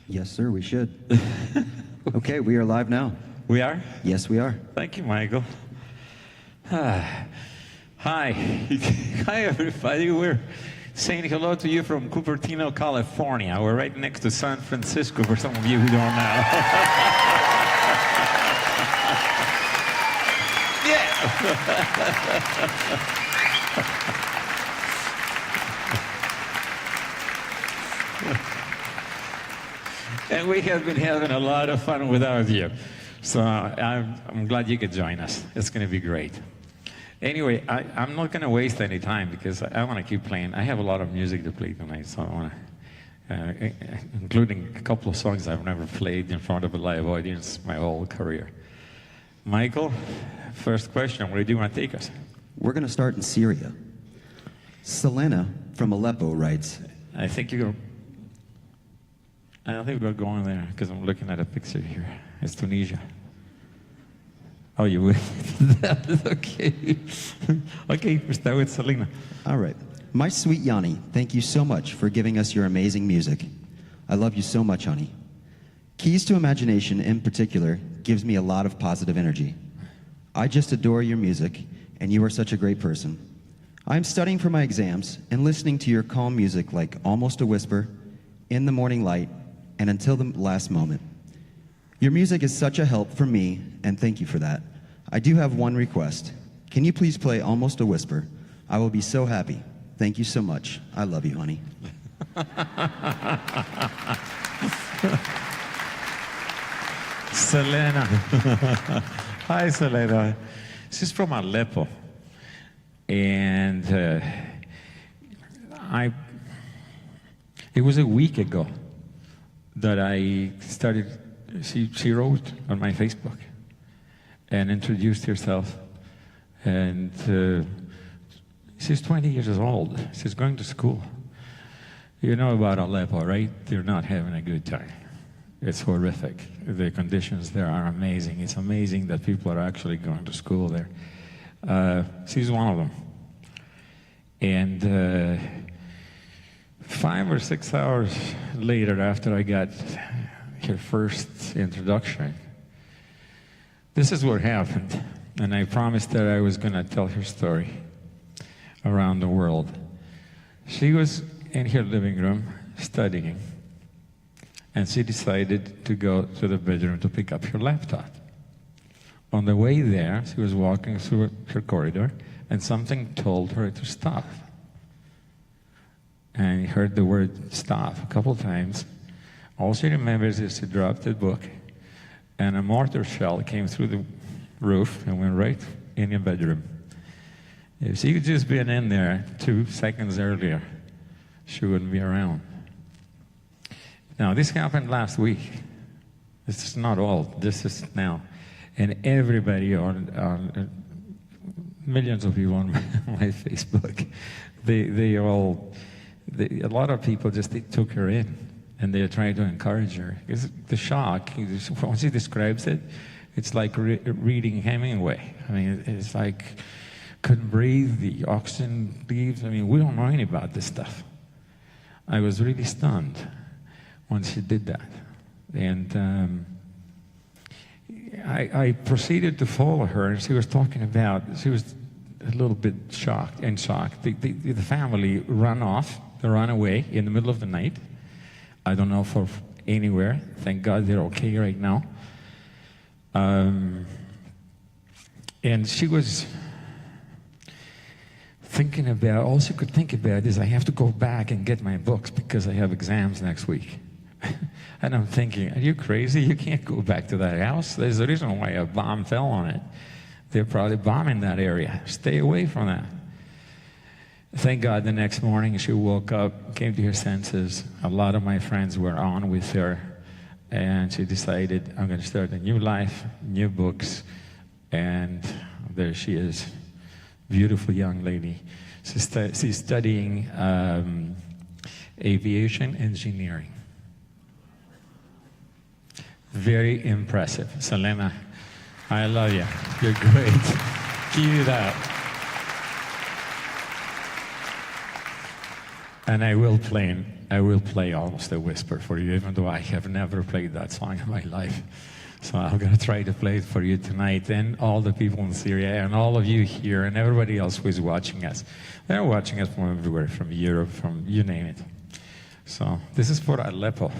Yes, sir, we should. Okay, we are live now. We are? Yes, we are. Thank you, Michael. Hi. Hi, everybody. We're saying hello to you from Cupertino, California. We're right next to San Francisco, for some of you who don't know. And we have been having a lot of fun without you. So I'm glad you could join us. It's going to be great. Anyway, I'm not going to waste any time because I want to keep playing. I have a lot of music to play tonight, so I want to, including a couple of songs I've never played in front of a live audience my whole career. Michael, first question, where do you want to take us? We're going to start in Syria. Selena from Aleppo writes, I don't think we're going there because I'm looking at a picture here. It's Tunisia. Oh, you would? Okay. Okay, we'll start with Selena. All right. My sweet Yanni, thank you so much for giving us your amazing music. I love you so much, honey. Keys to Imagination, in particular, gives me a lot of positive energy. I just adore your music, and you are such a great person. I'm studying for my exams and listening to your calm music like Almost a Whisper, In the Morning Light, and Until the Last Moment. Your music is such a help for me, and thank you for that. I do have one request. Can you please play Almost a Whisper? I will be so happy. Thank you so much. I love you, honey. Selena. Hi, Selena. She's from Aleppo. And it was a week ago that I started, she wrote on my Facebook and introduced herself. And she's 20 years old. She's going to school. You know about Aleppo, right? They're not having a good time. It's horrific. The conditions there are amazing. It's amazing that people are actually going to school there. She's one of them. And 5 or 6 hours later, after I got her first introduction, this is what happened. And I promised that I was going to tell her story around the world. She was in her living room studying, and she decided to go to the bedroom to pick up her laptop. On the way there, she was walking through her corridor, and something told her to stop. And he heard the word stop a couple times. All she remembers is she dropped the book, and a mortar shell came through the roof and went right in your bedroom. If she had just been in there 2 seconds earlier, she wouldn't be around. Now, this happened last week. This is not all. This is now. And everybody on millions of people on my Facebook, a lot of people just took her in, and they're trying to encourage her. Because the shock, when she describes it, it's like reading Hemingway. I mean, it's like, couldn't breathe, the oxygen leaves. I mean, we don't know anything about this stuff. I was really stunned when she did that. And I proceeded to follow her, and she was talking about, she was a little bit shocked. The family ran off, they ran away in the middle of the night. I don't know for anywhere. Thank God they're okay right now. And she was thinking about, all she could think about is, I have to go back and get my books because I have exams next week. And I'm thinking, are you crazy? You can't go back to that house. There's a reason why a bomb fell on it. They're probably bombing that area. Stay away from that. Thank God the next morning she woke up, came to her senses. A lot of my friends were on with her. And she decided, I'm going to start a new life, new books. And there she is, beautiful young lady. She's studying aviation engineering. Very impressive. Selena, I love you. You're great. Keep it up. And I will play I will play Almost a Whisper for you, even though I have never played that song in my life. So I'm going to try to play it for you tonight, and all the people in Syria, and all of you here, and everybody else who is watching us. They're watching us from everywhere, from Europe, from you name it. So this is for Aleppo.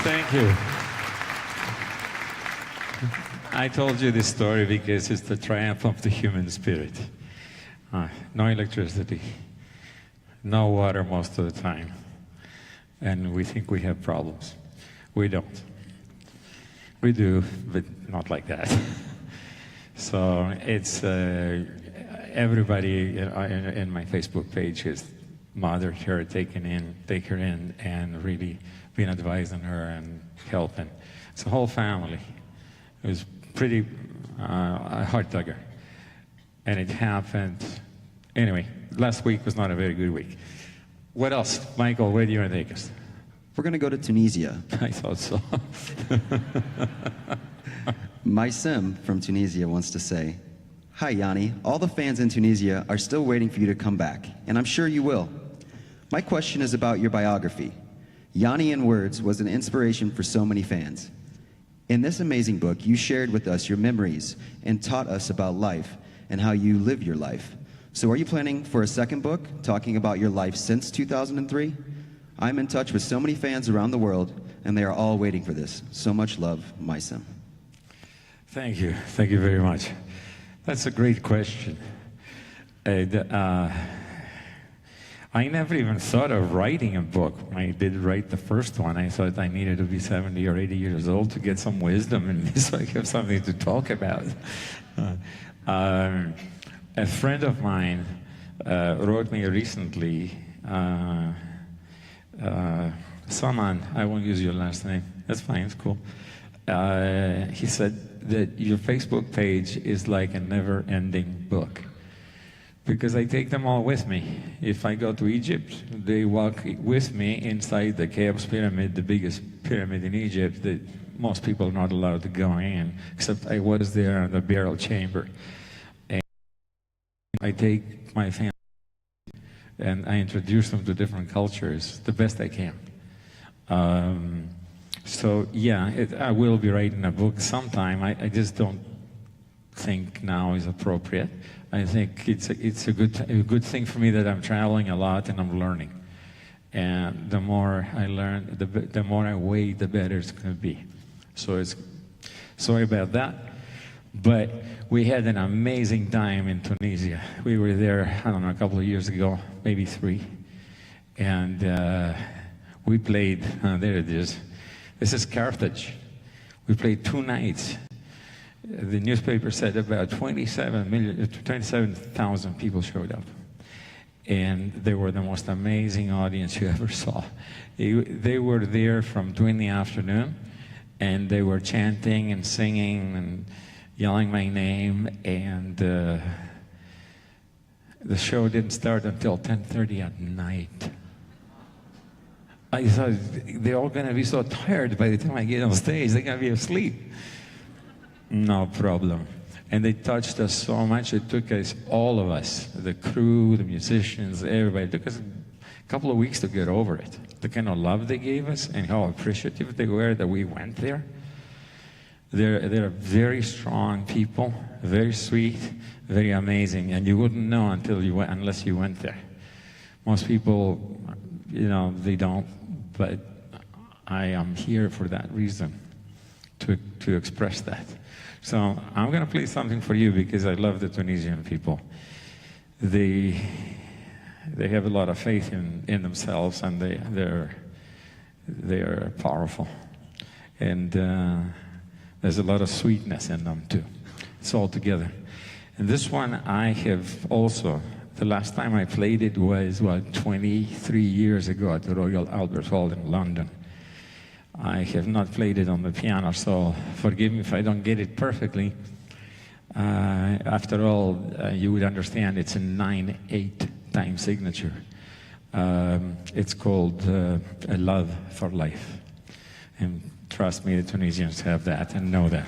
Thank you. I told you this story because it's the triumph of the human spirit. No electricity, no water most of the time, and we think we have problems. We don't. We do, but not like that. So it's everybody in my Facebook page has mothered her, take her in, and really been advising her and helping. It's a whole family. It was pretty a heart-tugger. And it happened, anyway, last week was not a very good week. What else? Michael, where do you want to take us? We're going to go to Tunisia. I thought so. My Sim from Tunisia wants to say, "Hi, Yanni. All the fans in Tunisia are still waiting for you to come back, and I'm sure you will. My question is about your biography. Yanni in Words was an inspiration for so many fans. In this amazing book, you shared with us your memories and taught us about life and how you live your life. So are you planning for a second book talking about your life since 2003? I'm in touch with so many fans around the world, and they are all waiting for this. So much love, Hossam. Thank you. Thank you very much. That's a great question. I never even thought of writing a book. I did write the first one. I thought I needed to be 70 or 80 years old to get some wisdom in me so I have something to talk about. A friend of mine wrote me recently, Saman, I won't use your last name. That's fine, it's cool. He said that your Facebook page is like a never-ending book. Because I take them all with me. If I go to Egypt, they walk with me inside the Cheops Pyramid, the biggest pyramid in Egypt that most people are not allowed to go in, except I was there in the burial chamber. And I take my family and I introduce them to different cultures the best I can. So yeah, I will be writing a book sometime. I just don't think now is appropriate. I think it's a good thing for me that I'm traveling a lot and I'm learning. And the more I learn, the more I wait, the better it's going to be. So it's sorry about that. But we had an amazing time in Tunisia. We were there, I don't know, a couple of years ago, maybe 3. And we played, there it is. This is Carthage. We played 2 nights. The newspaper said about 27,000 people showed up. And they were the most amazing audience you ever saw. They were there from 2 in the afternoon, and they were chanting and singing and yelling my name, and the show didn't start until 10:30 at night. I thought, they're all going to be so tired by the time I get on stage, they're going to be asleep. No problem. And they touched us so much, it took us, all of us, the crew, the musicians, everybody, it took us a couple of weeks to get over it. The kind of love they gave us and how appreciative they were that we went there. They're very strong people, very sweet, very amazing, and you wouldn't know until you went, unless you went there. Most people, you know, they don't, but I am here for that reason, to express that. So I'm going to play something for you because I love the Tunisian people. They have a lot of faith in themselves, and they are powerful. And there's a lot of sweetness in them too. It's all together. And this one I have also, the last time I played it was, 23 years ago at the Royal Albert Hall in London. I have not played it on the piano, so forgive me if I don't get it perfectly. After all, you would understand it's a 9/8 time signature. It's called A Love for Life. And trust me, the Tunisians have that and know that.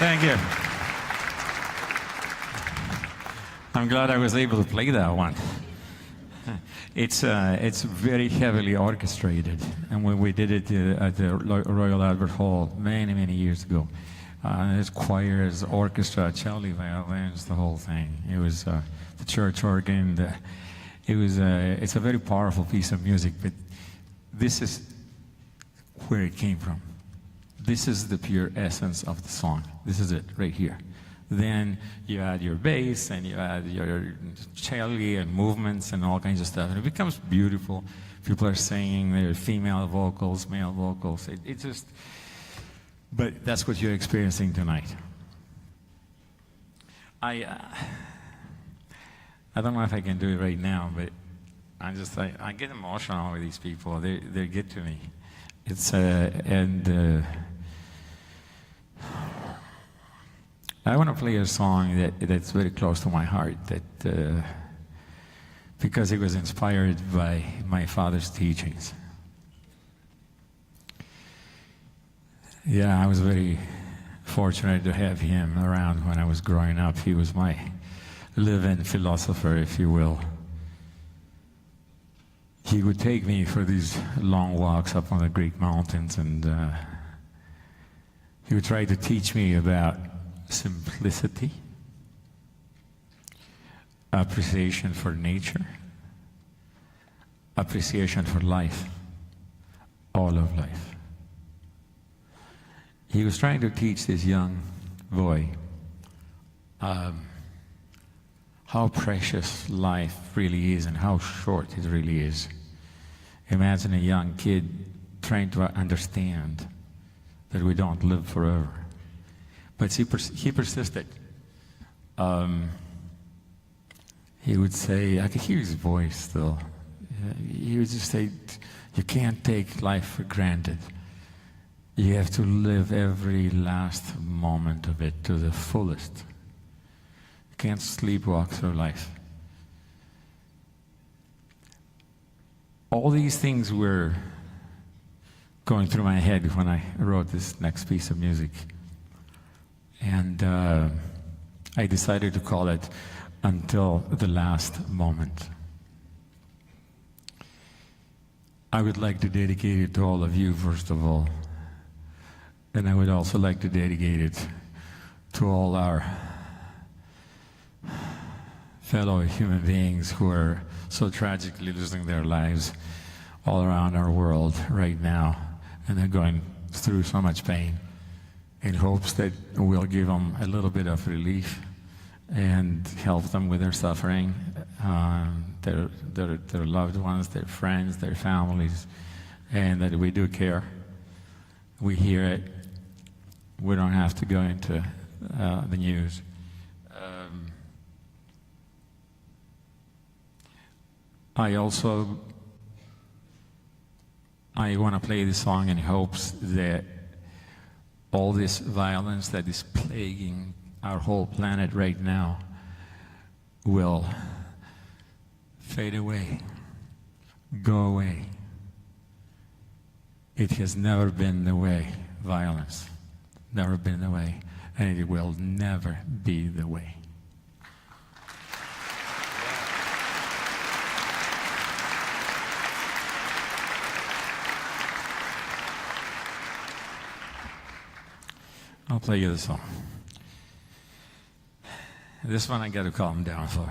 Thank you. I'm glad I was able to play that one. It's very heavily orchestrated, and when we did it at the Royal Albert Hall many, many years ago, there's choirs, orchestra, cello, violins, the whole thing. It was the church organ. It's a very powerful piece of music, but this is where it came from. This is the pure essence of the song. This is it right here. Then you add your bass and you add your cello and movements and all kinds of stuff, and it becomes beautiful. People are singing, there are female vocals, male vocals. It's just, but that's what you're experiencing tonight. I don't know if I can do it right now, but I get emotional with these people. They get to me. I want to play a song that's very close to my heart, because it was inspired by my father's teachings. Yeah, I was very fortunate to have him around when I was growing up. He was my live-in philosopher, if you will. He would take me for these long walks up on the Greek mountains, and he would try to teach me about simplicity, appreciation for nature, appreciation for life, all of life. He was trying to teach this young boy how precious life really is and how short it really is. Imagine a young kid trying to understand that we don't live forever. But he persisted. He would say, I could hear his voice still. He would just say, you can't take life for granted. You have to live every last moment of it to the fullest. You can't sleepwalk through life. All these things were going through my head when I wrote this next piece of music. And I decided to call it Until the Last Moment. I would like to dedicate it to all of you, first of all. And I would also like to dedicate it to all our fellow human beings who are so tragically losing their lives all around our world right now. And they're going through so much pain, in hopes that we'll give them a little bit of relief and help them with their suffering, their loved ones, their friends, their families, and that we do care. We hear it. We don't have to go into the news. I want to play this song in hopes that all this violence that is plaguing our whole planet right now will fade away, go away. It has never been the way, violence, never been the way, and it will never be the way. I'll play you the song. This one I got to calm down for.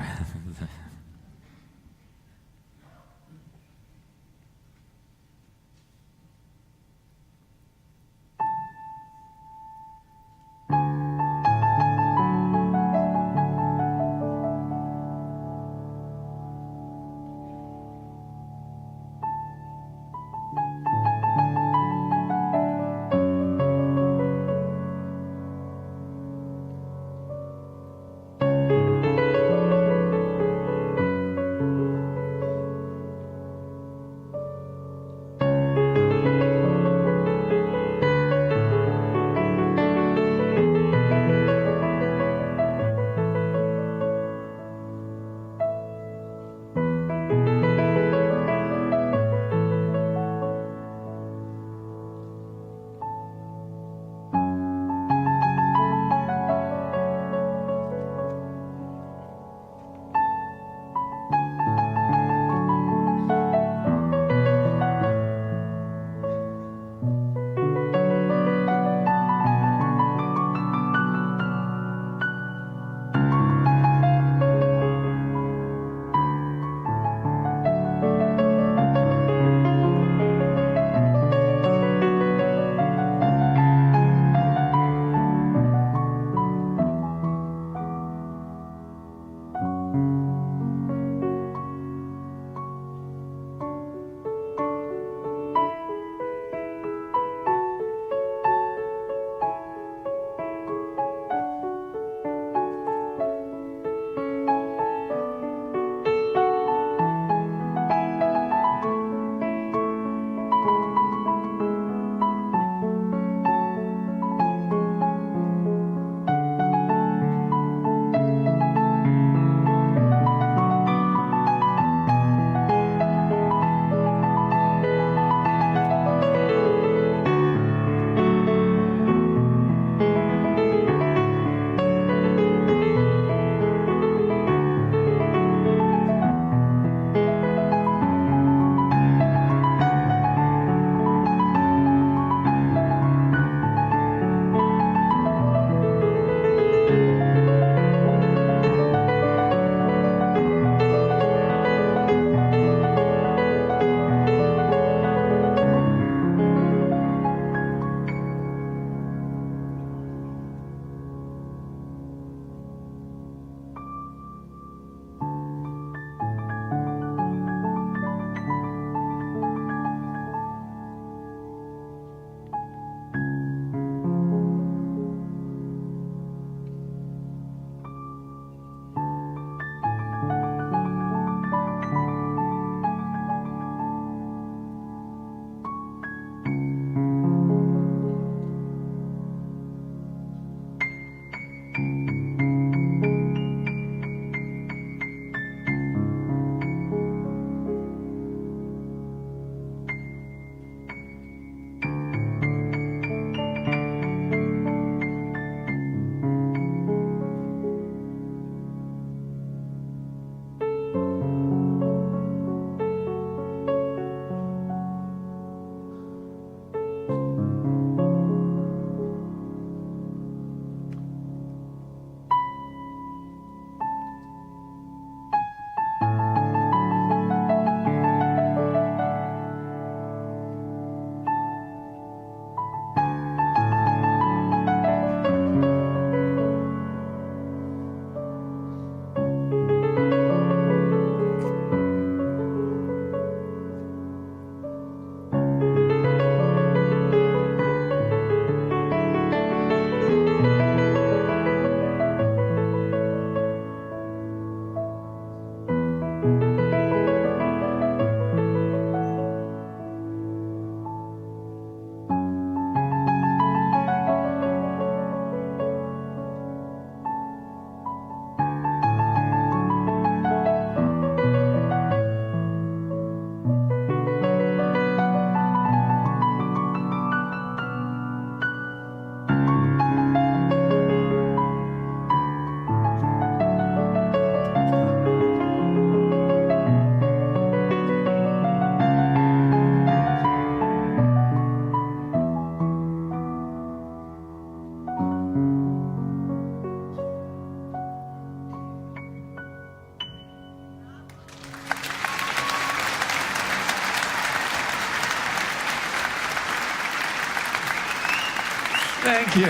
Thank you.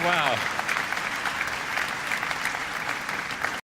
Wow.